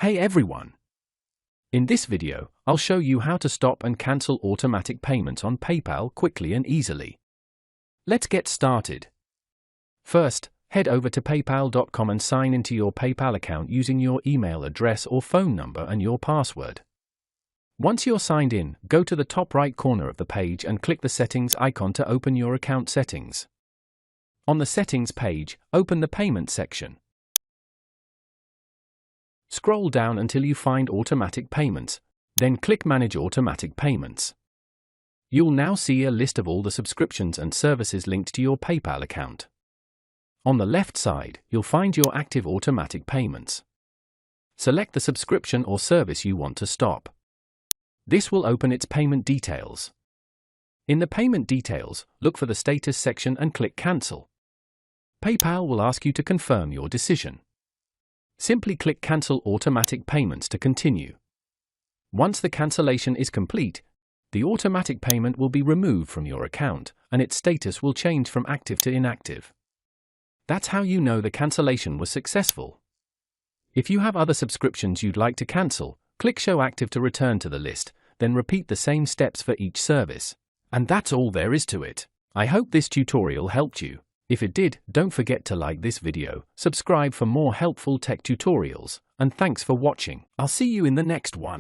Hey everyone! In this video, I'll show you how to stop and cancel automatic payments on PayPal quickly and easily. Let's get started. First, head over to paypal.com and sign into your PayPal account using your email address or phone number and your password. Once you're signed in, go to the top right corner of the page and click the settings icon to open your account settings. On the settings page, open the payment section. Scroll down until you find Automatic Payments, then click Manage Automatic Payments. You'll now see a list of all the subscriptions and services linked to your PayPal account. On the left side, you'll find your active automatic payments. Select the subscription or service you want to stop. This will open its payment details. In the payment details, look for the status section and click Cancel. PayPal will ask you to confirm your decision. Simply click Cancel Automatic Payments to continue. Once the cancellation is complete, the automatic payment will be removed from your account, and its status will change from active to inactive. That's how you know the cancellation was successful. If you have other subscriptions you'd like to cancel, click Show Active to return to the list, then repeat the same steps for each service. And that's all there is to it. I hope this tutorial helped you. If it did, don't forget to like this video, subscribe for more helpful tech tutorials, and thanks for watching. I'll see you in the next one.